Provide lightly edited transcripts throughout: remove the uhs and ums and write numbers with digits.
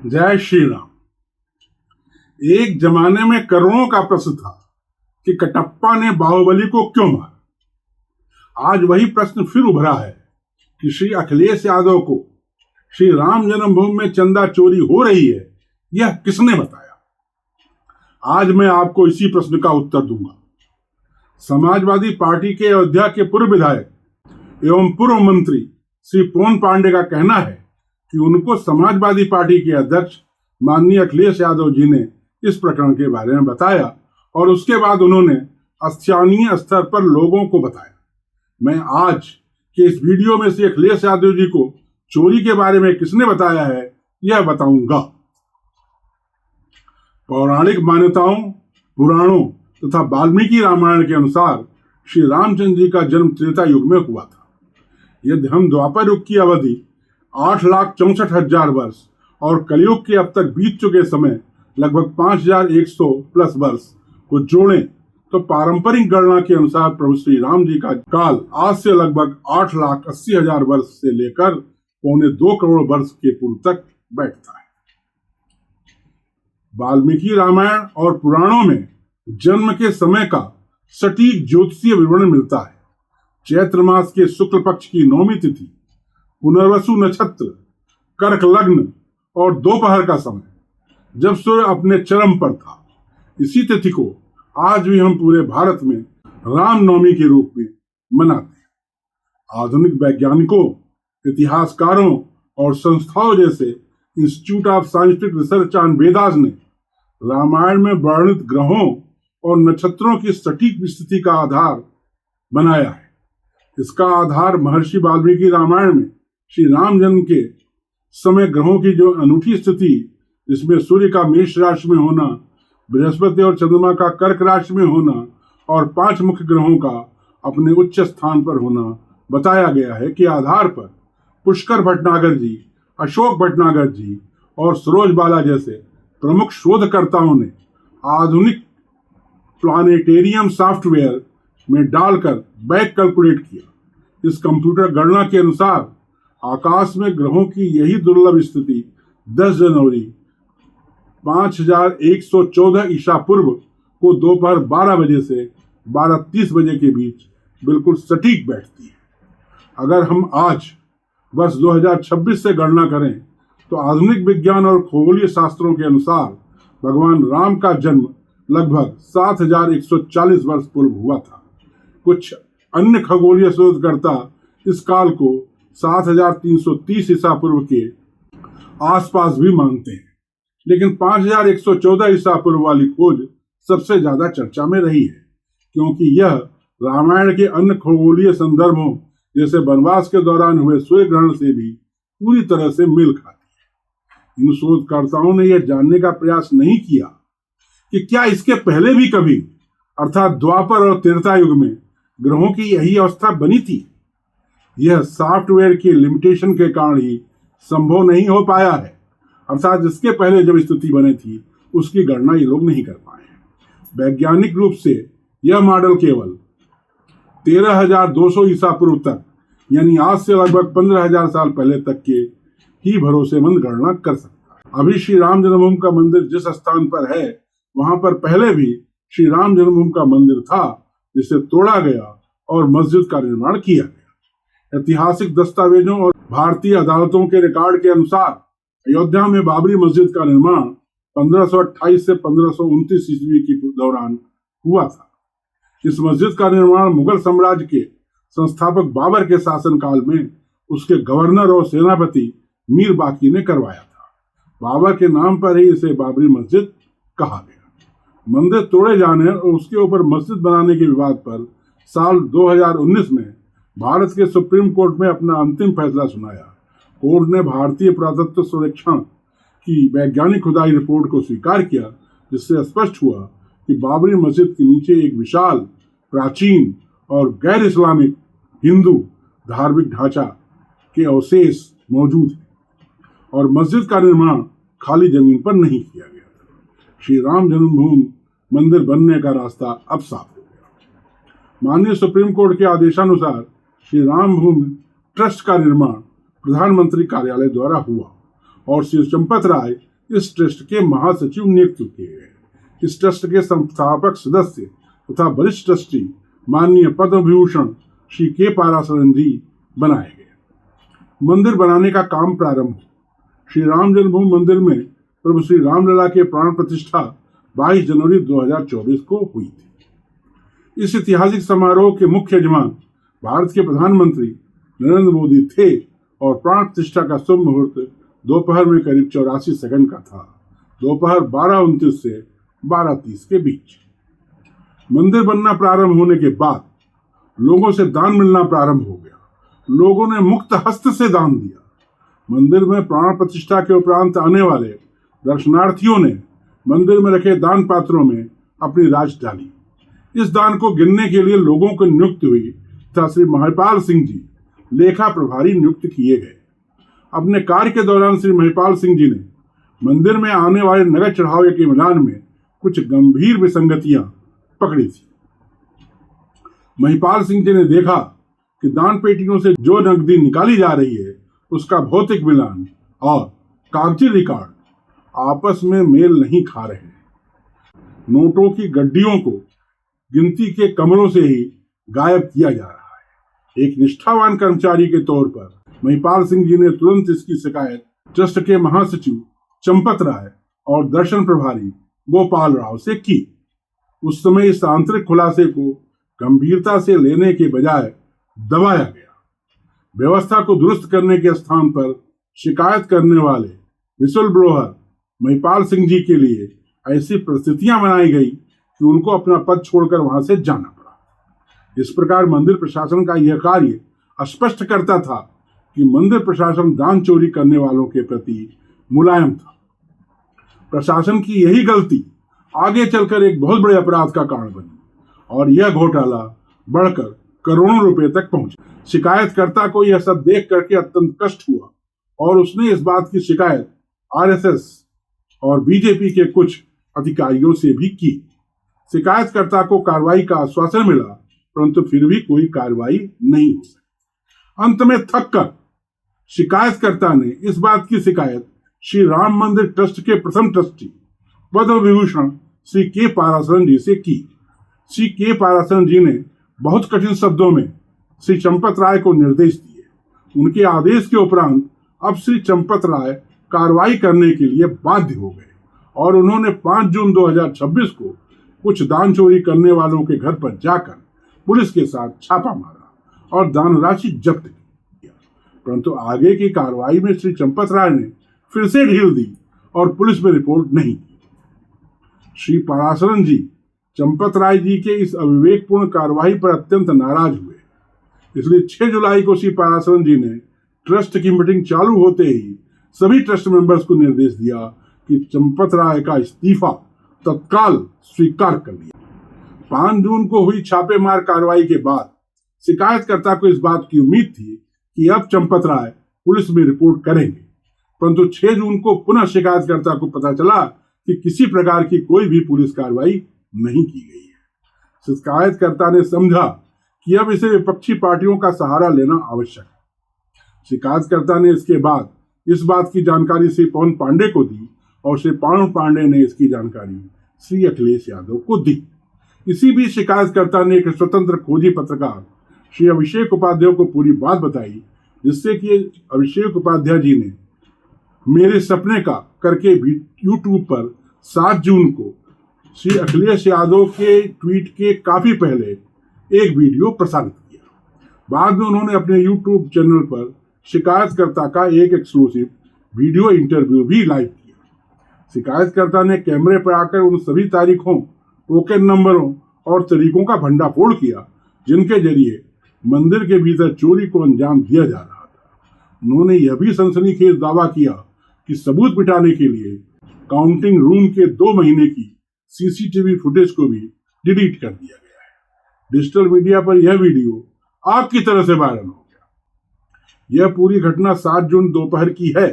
जय श्री राम। एक जमाने में करोड़ों का प्रश्न था कि कटप्पा ने बाहुबली को क्यों मारा। आज वही प्रश्न फिर उभरा है कि श्री अखिलेश यादव को श्री राम जन्मभूमि में चंदा चोरी हो रही है, यह किसने बताया। आज मैं आपको इसी प्रश्न का उत्तर दूंगा। समाजवादी पार्टी के अयोध्या के पूर्व विधायक एवं पूर्व मंत्री श्री पवन पांडे का कहना है कि उनको समाजवादी पार्टी के अध्यक्ष माननीय अखिलेश यादव जी ने इस प्रकरण के बारे में बताया और उसके बाद उन्होंने स्थानीय स्तर पर लोगों को बताया। मैं आज के इस वीडियो में से अखिलेश यादव जी को चोरी के बारे में किसने बताया है यह बताऊंगा। पौराणिक मान्यताओं, पुराणों तथा वाल्मीकि रामायण के अनुसार श्री रामचंद्र जी का जन्म त्रेता युग में हुआ था। यदि हम द्वापर युग की अवधि 8,64,000 वर्ष और कलयुग के अब तक बीत चुके समय लगभग 5,100 प्लस वर्ष को जोड़ें तो पारंपरिक गणना के अनुसार प्रभु श्री राम जी का काल आज से लगभग 8,80,000 वर्ष से लेकर 1.25 करोड़ वर्ष के पूर्व तक बैठता है। वाल्मीकि रामायण और पुराणों में जन्म के समय का सटीक ज्योतिषीय विवरण मिलता है। चैत्र मास के शुक्ल पक्ष की नौमी तिथि, पुनर्वसु नक्षत्र, कर्क लग्न और दोपहर का समय जब सूर्य अपने चरम पर था, इसी तिथि को आज भी हम पूरे भारत में रामनवमी के रूप में मनाते हैं। आधुनिक वैज्ञानिकों, इतिहासकारों और संस्थाओं जैसे institute of scientific research on Vedas ने रामायण में वर्णित ग्रहों और नक्षत्रों की सटीक स्थिति का आधार बनाया है। इसका आधार महर्षि वाल्मीकि रामायण में श्री राम जन्म के समय ग्रहों की जो अनूठी स्थिति, जिसमें सूर्य का मेष राशि में होना, बृहस्पति और चंद्रमा का कर्क राशि में होना और 5 मुख्य ग्रहों का अपने उच्च स्थान पर होना बताया गया है कि आधार पर पुष्कर भटनागर जी, अशोक भटनागर जी और सरोज बाला जैसे प्रमुख शोधकर्ताओं ने आधुनिक प्लानेटेरियम सॉफ्टवेयर में डालकर बैक कैलकुलेट किया। इस कंप्यूटर गणना के अनुसार आकाश में ग्रहों की यही दुर्लभ स्थिति 10 जनवरी 5114 ईसा पूर्व को दोपहर 12 बजे से 12:30 बजे के बीच बिल्कुल सटीक बैठती है। अगर हम आज वर्ष 2026 से गणना करें तो आधुनिक विज्ञान और खगोलीय शास्त्रों के अनुसार भगवान राम का जन्म लगभग 7,140 वर्ष पूर्व हुआ था। कुछ अन्य खगोलीय शोधकर्ता इस काल को 7,330 ईसा पूर्व के आसपास भी मानते हैं, लेकिन 5,114 ईसा पूर्व वाली खोज सबसे ज्यादा चर्चा में रही है, क्योंकि यह रामायण के अन्य खगोलीय संदर्भों जैसे वनवास के दौरान हुए सूर्य ग्रहण से भी पूरी तरह से मेल खाती है। इन शोधकर्ताओं ने यह जानने का प्रयास नहीं किया कि क्या इसके पहले भी कभी अर्थात द्वापर और त्रेता युग में ग्रहों की यही अवस्था बनी थी। यह सॉफ्टवेयर की लिमिटेशन के कारण ही संभव नहीं हो पाया है, अर्थात जिसके पहले जब स्थिति बनी थी उसकी गणना ये लोग नहीं कर पाए हैं। वैज्ञानिक रूप से यह मॉडल केवल 13,200 ईसा पूर्व तक, यानी आज से लगभग 15,000 साल पहले तक के ही भरोसेमंद गणना कर सकता है। अभी श्री राम जन्मभूमि का मंदिर जिस स्थान पर है वहां पर पहले भी श्री राम जन्मभूमि का मंदिर था, जिसे तोड़ा गया और मस्जिद का निर्माण किया गया। ऐतिहासिक दस्तावेजों और भारतीय अदालतों के रिकॉर्ड के अनुसार अयोध्या में बाबरी मस्जिद का निर्माण 1528 से 1529 ईस्वी के दौरान हुआ था। इस मस्जिद का निर्माण मुगल साम्राज्य के संस्थापक बाबर के शासनकाल में उसके गवर्नर और सेनापति मीर बाकी ने करवाया था। बाबर के नाम पर ही इसे बाबरी मस्जिद कहा गया। मंदिर तोड़े जाने और उसके ऊपर मस्जिद बनाने के विवाद पर साल 2019 में भारत के सुप्रीम कोर्ट में अपना अंतिम फैसला सुनाया। कोर्ट ने भारतीय पुरातत्व सर्वेक्षण की वैज्ञानिक खुदाई रिपोर्ट को स्वीकार किया, जिससे स्पष्ट हुआ कि बाबरी मस्जिद के नीचे एक विशाल, प्राचीन और गैर इस्लामिक हिंदू धार्मिक ढांचा के अवशेष मौजूद है और मस्जिद का निर्माण खाली जमीन पर नहीं किया गया था। श्री राम जन्मभूमि मंदिर बनने का रास्ता अब साफ हो गया। माननीय सुप्रीम कोर्ट के आदेशानुसार श्री राम भूमि ट्रस्ट का निर्माण प्रधानमंत्री कार्यालय द्वारा हुआ और श्री चंपत राय इस ट्रस्ट के महासचिव नियुक्त किए गए। इस ट्रस्ट के संस्थापक सदस्य तथा वरिष्ठ ट्रस्टी माननीय पद्म विभूषण श्री के पाराशरन जी बनाए गए। मंदिर बनाने का काम प्रारंभ हुआ। श्री राम जन्मभूमि मंदिर में प्रभु श्री रामलला के प्राण प्रतिष्ठा 22 जनवरी 2024 को हुई थी। इस ऐतिहासिक समारोह के मुख्य यजमान भारत के प्रधानमंत्री नरेंद्र मोदी थे और प्राण प्रतिष्ठा का शुभ मुहूर्त दोपहर में करीब 84 सेकंड का था, दोपहर 12:29 से 12:30 के बीच। मंदिर बनना प्रारंभ होने के बाद लोगों से दान मिलना प्रारंभ हो गया। लोगों ने मुक्त हस्त से दान दिया। मंदिर में प्राण प्रतिष्ठा के उपरांत आने वाले दर्शनार्थियों ने मंदिर में रखे दान पात्रों में अपनी राशि डाली। इस दान को गिनने के लिए लोगों को नियुक्त हुई तथा श्री महिपाल सिंह जी लेखा प्रभारी नियुक्त किए गए। अपने कार्य के दौरान श्री महिपाल सिंह जी ने मंदिर में आने वाले नगद चढ़ावे के मैदान में कुछ गंभीर विसंगतियां पकड़ी थी। महिपाल सिंह जी ने देखा कि दान पेटियों से जो नकदी निकाली जा रही है उसका भौतिक मिलान और कागजी रिकॉर्ड आपस में मेल नहीं खा रहे हैं। नोटों की गड्डियों को गिनती के कमरों से ही गायब किया जा रहा है। एक निष्ठावान कर्मचारी के तौर पर महिपाल सिंह जी ने तुरंत इसकी शिकायत ट्रस्ट के महासचिव चंपत राय और दर्शन प्रभारी गोपाल राव से की। उस समय इस आंतरिक खुलासे को गंभीरता से लेने के बजाय दबाया गया। व्यवस्था को दुरुस्त करने के स्थान पर शिकायत करने वाले विसल ब्लोअर महिपाल सिंह जी के लिए ऐसी परिस्थितियां बनाई गई कि उनको अपना पद छोड़कर वहां से जाना पड़ा। इस प्रकार मंदिर प्रशासन का यह कार्य स्पष्ट करता था कि मंदिर प्रशासन दान चोरी करने वालों के प्रति मुलायम था। प्रशासन की यही गलती आगे चलकर एक बहुत बड़े अपराध का कारण बनी और यह घोटाला बढ़कर करोड़ों रुपए तक पहुंचा। शिकायतकर्ता को यह सब देख करके अत्यंत कष्ट हुआ और उसने इस बात की शिकायत आरएसएस और बीजेपी के कुछ अधिकारियों से भी की। शिकायतकर्ता को कार्रवाई का आश्वासन मिला, परंतु फिर भी कोई कार्रवाई नहीं हो सकी। अंत में थककर शिकायतकर्ता ने इस बात की शिकायत श्री राम मंदिर ट्रस्ट के प्रथम ट्रस्टी पद्म विभूषण श्री के पाराशरन जी से की। श्री के पाराशरन जी ने बहुत कठिन शब्दों में श्री चंपत राय को निर्देश दिए। उनके आदेश के उपरांत अब श्री चंपत राय कार्रवाई करने के लिए बाध्य हो गए और उन्होंने 5 जून 2026 को कुछ दान चोरी करने वालों के घर पर जाकर पुलिस के साथ छापा मारा और दान राशि जब्त की। परंतु आगे की कार्रवाई में श्री चंपत राय ने फिर से ढील दी और पुलिस में रिपोर्ट नहीं की। श्री पाराशरन जी चंपत राय जी के इस अविवेकपूर्ण कार्रवाई पर अत्यंत नाराज हुए। इसलिए 6 जुलाई को श्री पाराशरन जी ने ट्रस्ट की मीटिंग चालू होते ही सभी ट्रस्ट मेंबर्स को निर्देश दिया कि चंपत राय का इस्तीफा तत्काल स्वीकार कर लिया। 5 जून को हुई छापेमार कार्रवाई के बाद शिकायतकर्ता को इस बात की उम्मीद थी कि अब चंपत राय पुलिस में रिपोर्ट करेंगे, परंतु 6 जून को पुनः शिकायतकर्ता को पता चला कि किसी प्रकार की कोई भी पुलिस कार्रवाई नहीं की गई है। शिकायतकर्ता ने समझा कि अब इसे विपक्षी पार्टियों का सहारा लेना आवश्यक है। शिकायतकर्ता ने इसके बाद इस बात की जानकारी श्री पवन पांडे को दी और श्री पवन पांडे ने इसकी जानकारी श्री अखिलेश यादव को दी। इसी बीच शिकायतकर्ता ने एक स्वतंत्र खोजी पत्रकार श्री अभिषेक उपाध्याय को पूरी बात बताई, जिससे कि अभिषेक उपाध्याय जी ने मेरे सपने का करके यूट्यूब पर 7 जून को श्री अखिलेश यादव के ट्वीट के काफी पहले एक वीडियो प्रसारित किया। बाद में उन्होंने अपने यूट्यूब चैनल पर शिकायतकर्ता का एक एक्सक्लूसिव वीडियो इंटरव्यू भी लाइव किया। शिकायतकर्ता ने कैमरे पर आकर उन सभी तारीखों, टोकन नंबरों और तरीकों का भंडाफोड़ किया जिनके जरिए मंदिर के भीतर चोरी को अंजाम दिया जा रहा था। उन्होंने यह भी सनसनीखेज दावा किया कि सबूत मिटाने के लिए काउंटिंग रूम के 2 महीने की सीसीटीवी फुटेज को भी डिलीट कर दिया गया है। डिजिटल मीडिया पर यह वीडियो आग की तरह से वायरल हो गया। यह पूरी घटना 7 जून दोपहर की है।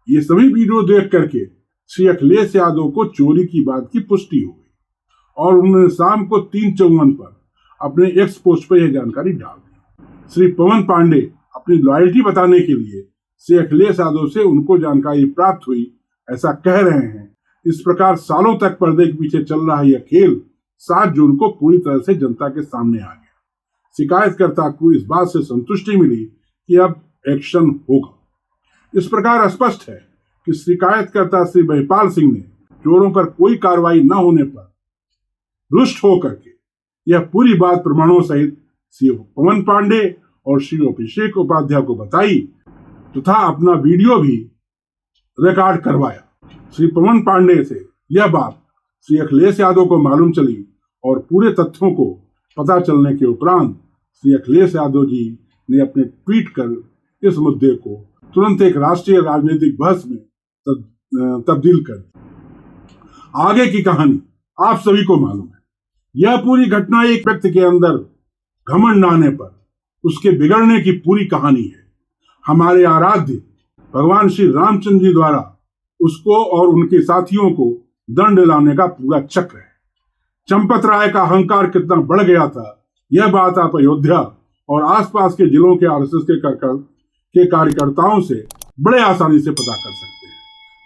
ये सभी वीडियो देख करके श्री अखिलेश यादव को चोरी की बात की पुष्टि हो गई और उन्होंने शाम को 3:54 पर अपने एक्स पोस्ट पर यह जानकारी डाल दी। श्री पवन पांडे अपनी लॉयल्टी बताने के लिए श्री अखिलेश यादव से उनको जानकारी प्राप्त हुई ऐसा कह रहे हैं। इस प्रकार सालों तक पर्दे के पीछे चल रहा यह खेल 7 जून को पूरी तरह से जनता के सामने आ गया। शिकायतकर्ता को इस बात से संतुष्टि मिली कि अब एक्शन होगा। इस प्रकार स्पष्ट है कि शिकायतकर्ता श्री महिपाल सिंह ने चोरों पर कोई कार्रवाई न होने पर रुष्ट होकर के यह पूरी बात प्रमाणों सहित श्री पवन पांडे और श्री अभिषेक उपाध्याय को बताई तथा अपना वीडियो भी रिकॉर्ड करवाया। श्री पवन पांडे से यह बात श्री अखिलेश यादव को मालूम चली और पूरे तथ्यों को पता चलने के उपरांत श्री अखिलेश यादव जी ने अपने ट्वीट कर इस मुद्दे को तुरंत एक राष्ट्रीय राजनीतिक बहस में तब्दील कर दिया। आगे की कहानी आप सभी को मालूम है। यह पूरी घटना एक व्यक्ति के अंदर घमंड आने पर उसके बिगड़ने की पूरी कहानी है। हमारे आराध्य भगवान श्री रामचंद्र जी द्वारा उसको और उनके साथियों को दंड लाने का पूरा चक्र है। चंपत राय का अहंकार कितना बढ़ गया था, यह बात आप अयोध्या और आसपास के जिलों के आरएसएस के कार्यकर्ताओं से बड़े आसानी से पता कर सकते हैं।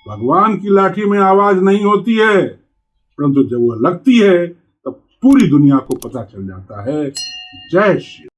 भगवान की लाठी में आवाज नहीं होती है, परंतु जब वह लगती है तब पूरी दुनिया को पता चल जाता है। जय श्री